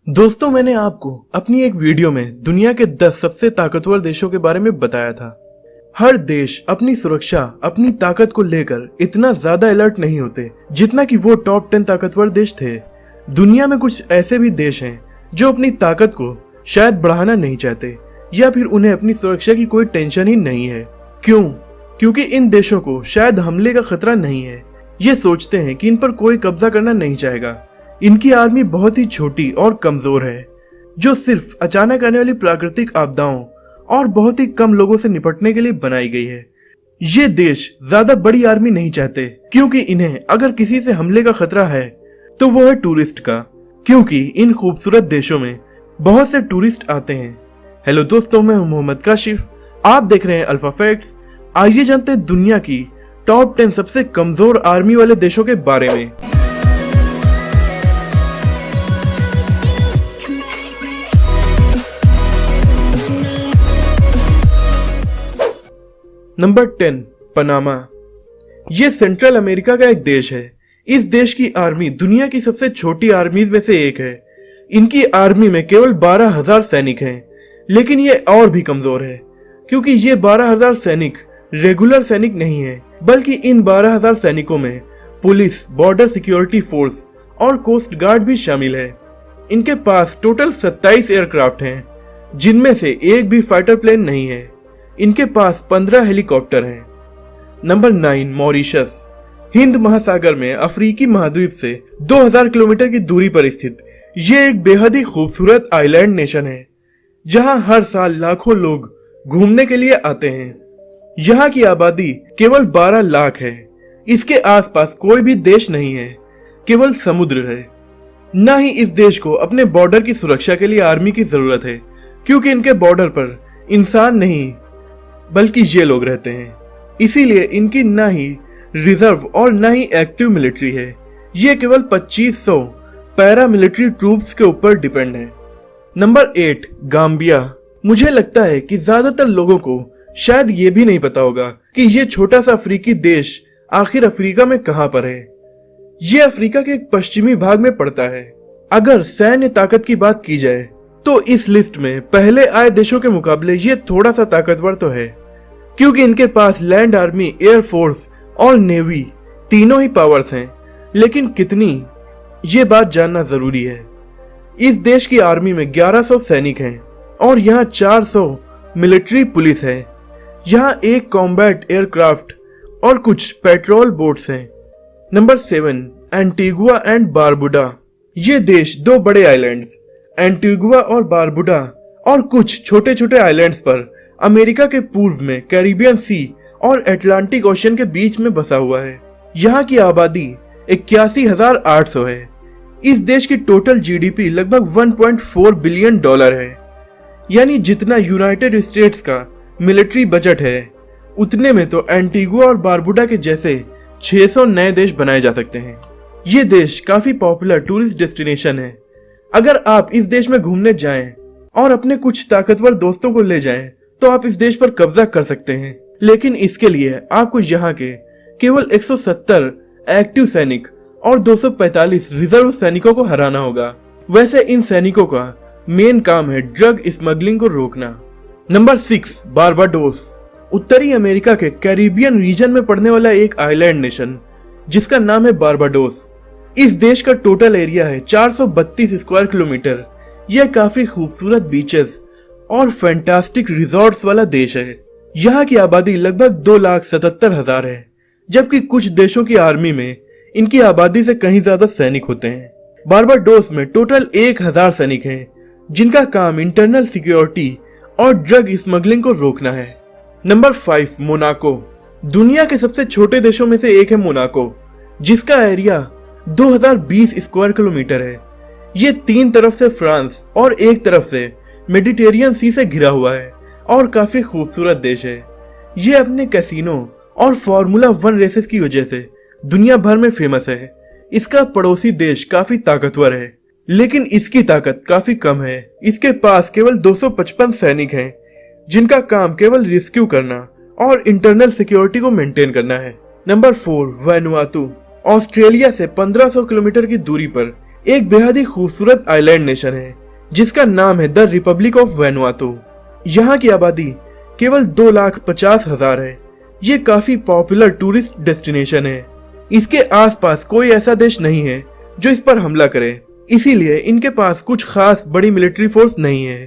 दोस्तों, मैंने आपको अपनी एक वीडियो में दुनिया के 10 सबसे ताकतवर देशों के बारे में बताया था। हर देश अपनी सुरक्षा, अपनी ताकत को लेकर इतना ज्यादा अलर्ट नहीं होते जितना कि वो टॉप 10 ताकतवर देश थे। दुनिया में कुछ ऐसे भी देश हैं जो अपनी ताकत को शायद बढ़ाना नहीं चाहते या फिर उन्हें अपनी सुरक्षा की कोई टेंशन ही नहीं है। क्यों? क्योंकि इन देशों को शायद हमले का खतरा नहीं है। ये सोचते हैं कि इन पर कोई कब्जा करना नहीं चाहेगा। इनकी आर्मी बहुत ही छोटी और कमजोर है, जो सिर्फ अचानक आने वाली प्राकृतिक आपदाओं और बहुत ही कम लोगों से निपटने के लिए बनाई गई है। ये देश ज्यादा बड़ी आर्मी नहीं चाहते क्योंकि इन्हें अगर किसी से हमले का खतरा है तो वो है टूरिस्ट का, क्योंकि इन खूबसूरत देशों में बहुत से टूरिस्ट आते हैं। हेलो दोस्तों, मैं हूं मोहम्मद काशिफ, आप देख रहे हैं अल्फा फैक्ट्स। आइए जानते हैं दुनिया की टॉप 10 सबसे कमजोर आर्मी वाले देशों के बारे में। Number 10, Panama. ये सेंट्रल अमेरिका का एक देश है। इस देश की आर्मी दुनिया की सबसे छोटी आर्मीज में से एक है। इनकी आर्मी में केवल 12,000 सैनिक हैं, लेकिन ये और भी कमजोर है क्योंकि ये 12,000 सैनिक रेगुलर सैनिक नहीं है, बल्कि इन 12,000 सैनिकों में पुलिस, बॉर्डर सिक्योरिटी फोर्स और कोस्ट गार्ड भी शामिल है। इनके पास टोटल 27 एयरक्राफ्ट हैं, जिनमें से एक भी फाइटर प्लेन नहीं है। इनके पास 15 हेलीकॉप्टर हैं। Number 9, Mauritius. हिंद महासागर में अफ्रीकी महाद्वीप से 2000 किलोमीटर की दूरी पर स्थित ये एक बेहद ही खूबसूरत आइलैंड नेशन है, जहां हर साल लाखों लोग घूमने के लिए आते हैं। यहाँ की आबादी केवल 12 लाख है। इसके आसपास कोई भी देश नहीं है, केवल समुद्र है। न ही इस देश को अपने बॉर्डर की सुरक्षा के लिए आर्मी की जरूरत है, क्योंकि इनके बॉर्डर पर इंसान नहीं बल्कि ये लोग रहते हैं। इसीलिए इनकी न ही रिजर्व और न ही एक्टिव मिलिट्री है। ये केवल 2500 पैरामिलिट्री ट्रूप्स के ऊपर डिपेंड है। Number 8, Gambia. मुझे लगता है कि ज्यादातर लोगों को शायद ये भी नहीं पता होगा कि ये छोटा सा अफ्रीकी देश आखिर अफ्रीका में कहां पर है। ये अफ्रीका के एक पश्चिमी भाग में पड़ता है। अगर सैन्य ताकत की बात की जाए तो इस लिस्ट में पहले आए देशों के मुकाबले ये थोड़ा सा ताकतवर तो है, क्योंकि इनके पास लैंड आर्मी, एयर फोर्स और नेवी तीनों ही पावर्स हैं। लेकिन कितनी, ये बात जानना जरूरी है। इस देश की आर्मी में 1100 सैनिक हैं और यहाँ 400 मिलिट्री पुलिस है। यहाँ एक कॉम्बैट एयरक्राफ्ट और कुछ पेट्रोल बोट्स हैं। Number 7, Antigua and Barbuda. ये देश दो बड़े आइलैंड्स एंटीगुआ और बारबुडा और कुछ छोटे छोटे आइलैंड्स पर अमेरिका के पूर्व में कैरिबियन सी और अटलांटिक ओशन के बीच में बसा हुआ है। यहाँ की आबादी 81,800 है। इस देश की टोटल जीडीपी लगभग 1.4 बिलियन डॉलर है, यानी जितना यूनाइटेड स्टेट्स का मिलिट्री बजट है, उतने में तो एंटीगुआ और बारबुडा के जैसे 600 नए देश बनाए जा सकते हैं। ये देश काफी पॉपुलर टूरिस्ट डेस्टिनेशन है। अगर आप इस देश में घूमने जाएं और अपने कुछ ताकतवर दोस्तों को ले जाएं, तो आप इस देश पर कब्जा कर सकते हैं। लेकिन इसके लिए आपको यहाँ के केवल 170 एक्टिव सैनिक और 245 रिजर्व सैनिकों को हराना होगा। वैसे इन सैनिकों का मेन काम है ड्रग स्मगलिंग को रोकना। Number 6, Barbados. उत्तरी अमेरिका के कैरिबियन रीजन में पड़ने वाला एक आइलैंड नेशन जिसका नाम है बारबाडोस। इस देश का टोटल एरिया है 432 स्क्वायर किलोमीटर। यह काफी खूबसूरत बीचेस और फैंटास्टिक रिजॉर्ट्स वाला देश है। यहाँ की आबादी लगभग 2,77,000 है, जबकि कुछ देशों की आर्मी में इनकी आबादी से कहीं ज्यादा सैनिक होते हैं। बारबाडोस में टोटल 1,000 सैनिक हैं, जिनका काम इंटरनल सिक्योरिटी और ड्रग स्मगलिंग को रोकना है। Number 5, Monaco. दुनिया के सबसे छोटे देशों में से एक है मोनाको, जिसका एरिया 2020 स्क्वायर किलोमीटर है। ये 3 तरफ से फ्रांस और एक तरफ से मेडिटेरियन सी से घिरा हुआ है और काफी खूबसूरत देश है। ये अपने कैसीनो और फार्मूला 1 रेसेस की वजह से दुनिया भर में फेमस है। इसका पड़ोसी देश काफी ताकतवर है, लेकिन इसकी ताकत काफी कम है। इसके पास केवल 255 सैनिक हैं, जिनका काम केवल रेस्क्यू करना और इंटरनल सिक्योरिटी को मेंटेन करना है। नंबर 4, वैनुआतू। ऑस्ट्रेलिया से 1500 किलोमीटर की दूरी पर एक बेहद ही खूबसूरत आइलैंड नेशन है जिसका नाम है द रिपब्लिक ऑफ वैनुआतू। यहाँ की आबादी केवल 2,50,000 है। ये काफी पॉपुलर टूरिस्ट डेस्टिनेशन है। इसके आसपास कोई ऐसा देश नहीं है जो इस पर हमला करे, इसीलिए इनके पास कुछ खास बड़ी मिलिट्री फोर्स नहीं है।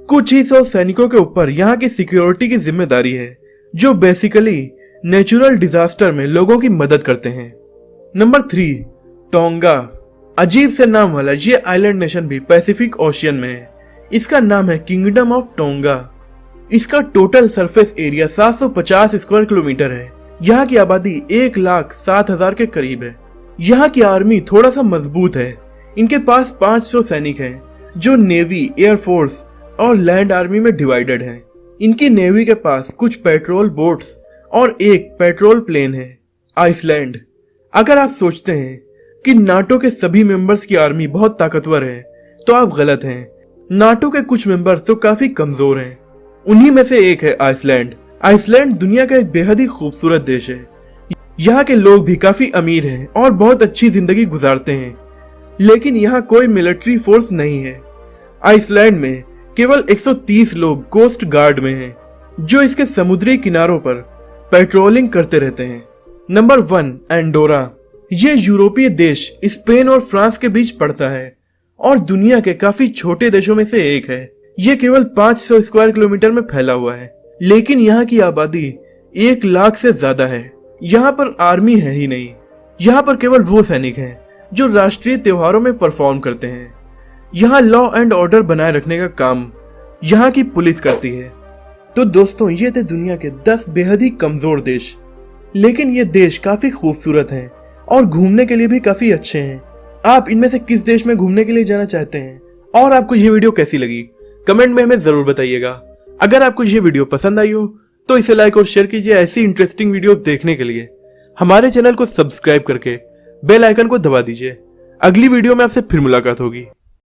कुछ ही 100 सैनिकों के ऊपर यहाँ की सिक्योरिटी की जिम्मेदारी है, जो बेसिकली नेचुरल डिजास्टर में लोगों की मदद करते हैं। नंबर 3, टोंगा। अजीब से नाम वाला ये आइलैंड नेशन भी पैसिफिक ओशियन में है। इसका नाम है किंगडम ऑफ टोंगा। इसका total surface area 750 square kilometre है। यहाँ की आबादी 1,07,000 के करीब है। यहाँ की आर्मी थोड़ा सा मजबूत है। इनके पास 500 सैनिक हैं जो नेवी, एयरफोर्स और लैंड आर्मी में डिवाइडेड हैं। इनकी नेवी के पास कुछ पेट्रोल बोट्स और एक पेट्रोल प्लेन है। आइसलैंड। अगर आप सोचते हैं कि नाटो के सभी मेंबर्स की आर्मी बहुत ताकतवर है तो आप गलत हैं। नाटो के कुछ मेंबर्स तो काफी कमजोर हैं। उन्हीं में से एक है आइसलैंड। आइसलैंड दुनिया का एक बेहद ही खूबसूरत देश है। यहाँ के लोग भी काफी अमीर हैं और बहुत अच्छी जिंदगी गुजारते हैं, लेकिन यहाँ कोई मिलिट्री फोर्स नहीं है। आइसलैंड में केवल 130 लोग कोस्ट गार्ड में हैं, जो इसके समुद्री किनारों पर पेट्रोलिंग करते रहते हैं। Number 1, Andorra. ये यूरोपीय देश स्पेन और फ्रांस के बीच पड़ता है और दुनिया के काफी छोटे देशों में से एक है। ये केवल 500 स्क्वायर किलोमीटर में फैला हुआ है, लेकिन यहाँ की आबादी 1 लाख से ज्यादा है। यहाँ पर आर्मी है ही नहीं। यहाँ पर केवल वो सैनिक हैं जो राष्ट्रीय त्योहारों में परफॉर्म करते हैं। यहाँ लॉ एंड ऑर्डर बनाए रखने का काम यहाँ की पुलिस करती है। तो दोस्तों, ये थे दुनिया के 10 बेहद ही कमजोर देश, लेकिन ये देश काफी खूबसूरत हैं और घूमने के लिए भी काफी अच्छे हैं। आप इनमें से किस देश में घूमने के लिए जाना चाहते हैं और आपको ये वीडियो कैसी लगी, कमेंट में हमें जरूर बताइएगा। अगर आपको ये वीडियो पसंद आई हो तो इसे लाइक और शेयर कीजिए। ऐसी इंटरेस्टिंग वीडियोस देखने के लिए हमारे चैनल को सब्सक्राइब करके बेल आइकन को दबा दीजिए। अगली वीडियो में आपसे फिर मुलाकात होगी।